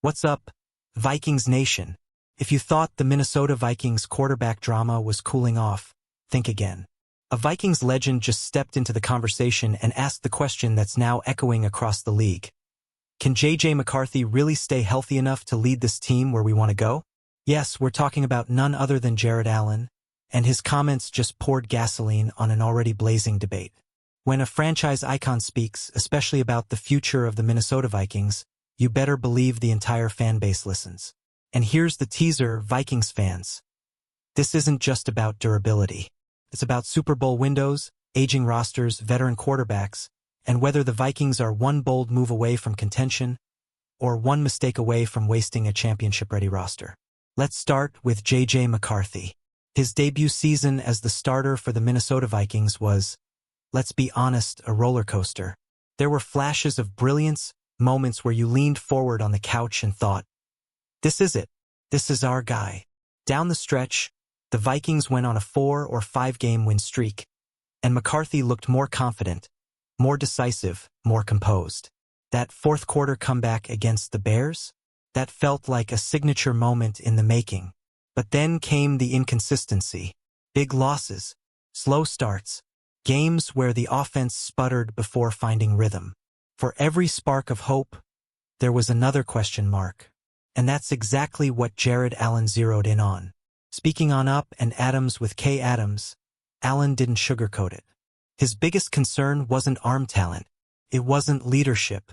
What's up, Vikings Nation? If you thought the Minnesota Vikings quarterback drama was cooling off, think again. A Vikings legend just stepped into the conversation and asked the question that's now echoing across the league. Can J.J. McCarthy really stay healthy enough to lead this team where we want to go? Yes, we're talking about none other than Jared Allen, and his comments just poured gasoline on an already blazing debate. When a franchise icon speaks, especially about the future of the Minnesota Vikings, you better believe the entire fan base listens. And here's the teaser, Vikings fans. This isn't just about durability. It's about Super Bowl windows, aging rosters, veteran quarterbacks, and whether the Vikings are one bold move away from contention or one mistake away from wasting a championship-ready roster. Let's start with J.J. McCarthy. His debut season as the starter for the Minnesota Vikings was, let's be honest, a roller coaster. There were flashes of brilliance, moments where you leaned forward on the couch and thought, this is it. This is our guy. Down the stretch, the Vikings went on a 4 or 5 game win streak, and McCarthy looked more confident, more decisive, more composed. That fourth quarter comeback against the Bears? That felt like a signature moment in the making. But then came the inconsistency. Big losses, slow starts, games where the offense sputtered before finding rhythm. For every spark of hope, there was another question mark. And that's exactly what Jared Allen zeroed in on. Speaking on Up and Adams with K. Adams, Allen didn't sugarcoat it. His biggest concern wasn't arm talent. It wasn't leadership.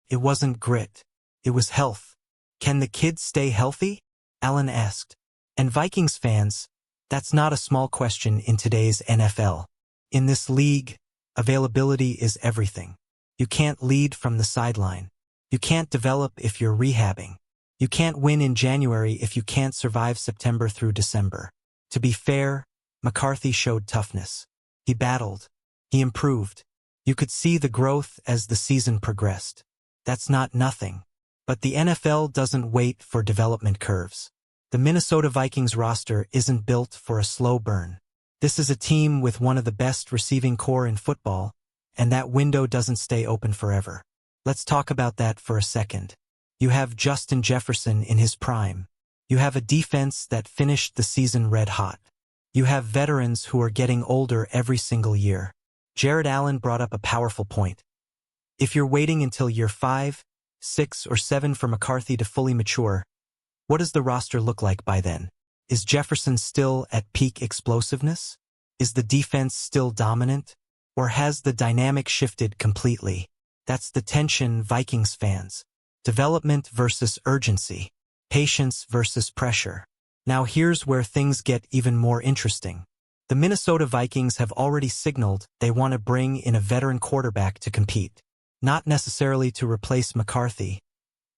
It wasn't grit. It was health. Can the kids stay healthy? Allen asked. And Vikings fans, that's not a small question in today's NFL. In this league, availability is everything. You can't lead from the sideline. You can't develop if you're rehabbing. You can't win in January if you can't survive September through December. To be fair, McCarthy showed toughness. He battled. He improved. You could see the growth as the season progressed. That's not nothing. But the NFL doesn't wait for development curves. The Minnesota Vikings roster isn't built for a slow burn. This is a team with one of the best receiving core in football, and that window doesn't stay open forever. Let's talk about that for a second. You have Justin Jefferson in his prime. You have a defense that finished the season red hot. You have veterans who are getting older every single year. Jared Allen brought up a powerful point. If you're waiting until year 5, 6, or 7 for McCarthy to fully mature, what does the roster look like by then? Is Jefferson still at peak explosiveness? Is the defense still dominant? Or has the dynamic shifted completely? That's the tension, Vikings fans. Development versus urgency. Patience versus pressure. Now here's where things get even more interesting. The Minnesota Vikings have already signaled they want to bring in a veteran quarterback to compete. Not necessarily to replace McCarthy,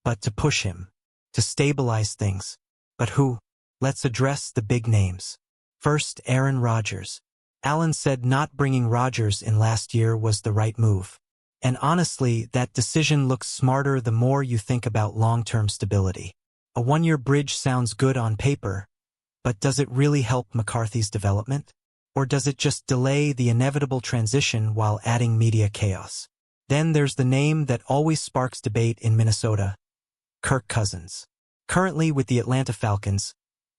but to push him, to stabilize things. But who? Let's address the big names. First, Aaron Rodgers. Allen said not bringing Rodgers in last year was the right move. And honestly, that decision looks smarter the more you think about long-term stability. A one-year bridge sounds good on paper, but does it really help McCarthy's development? Or does it just delay the inevitable transition while adding media chaos? Then there's the name that always sparks debate in Minnesota, Kirk Cousins. Currently with the Atlanta Falcons,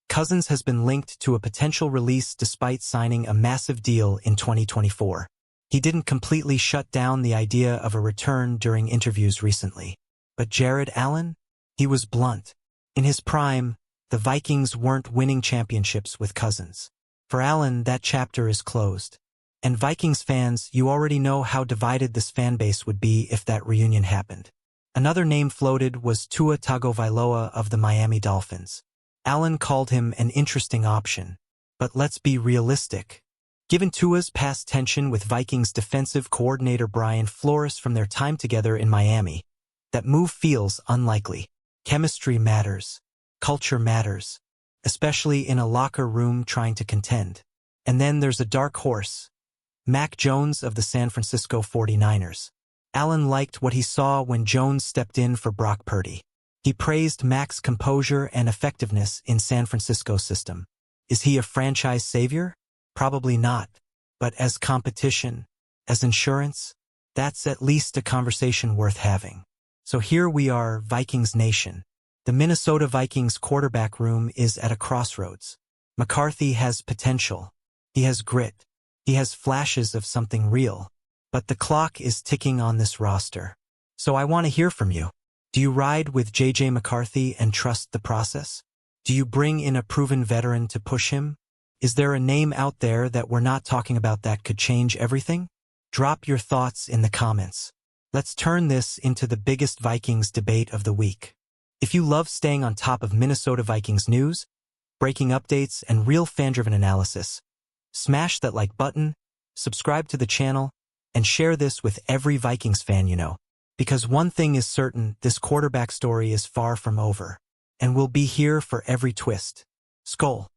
Cousins has been linked to a potential release despite signing a massive deal in 2024. He didn't completely shut down the idea of a return during interviews recently. But Jared Allen? He was blunt. In his prime, the Vikings weren't winning championships with Cousins. For Allen, that chapter is closed. And Vikings fans, you already know how divided this fan base would be if that reunion happened. Another name floated was Tua Tagovailoa of the Miami Dolphins. Allen called him an interesting option. But let's be realistic. Given Tua's past tension with Vikings defensive coordinator Brian Flores from their time together in Miami, that move feels unlikely. Chemistry matters. Culture matters. Especially in a locker room trying to contend. And then there's a dark horse. Mac Jones of the San Francisco 49ers. Allen liked what he saw when Jones stepped in for Brock Purdy. He praised Mac's composure and effectiveness in San Francisco's system. Is he a franchise savior? Probably not. But as competition, as insurance, that's at least a conversation worth having. So here we are, Vikings Nation. The Minnesota Vikings quarterback room is at a crossroads. McCarthy has potential. He has grit. He has flashes of something real. But the clock is ticking on this roster. So I want to hear from you. Do you ride with J.J. McCarthy and trust the process? Do you bring in a proven veteran to push him? Is there a name out there that we're not talking about that could change everything? Drop your thoughts in the comments. Let's turn this into the biggest Vikings debate of the week. If you love staying on top of Minnesota Vikings news, breaking updates, and real fan-driven analysis, smash that like button, subscribe to the channel, and share this with every Vikings fan you know. Because one thing is certain, this quarterback story is far from over. And we'll be here for every twist. SKOL.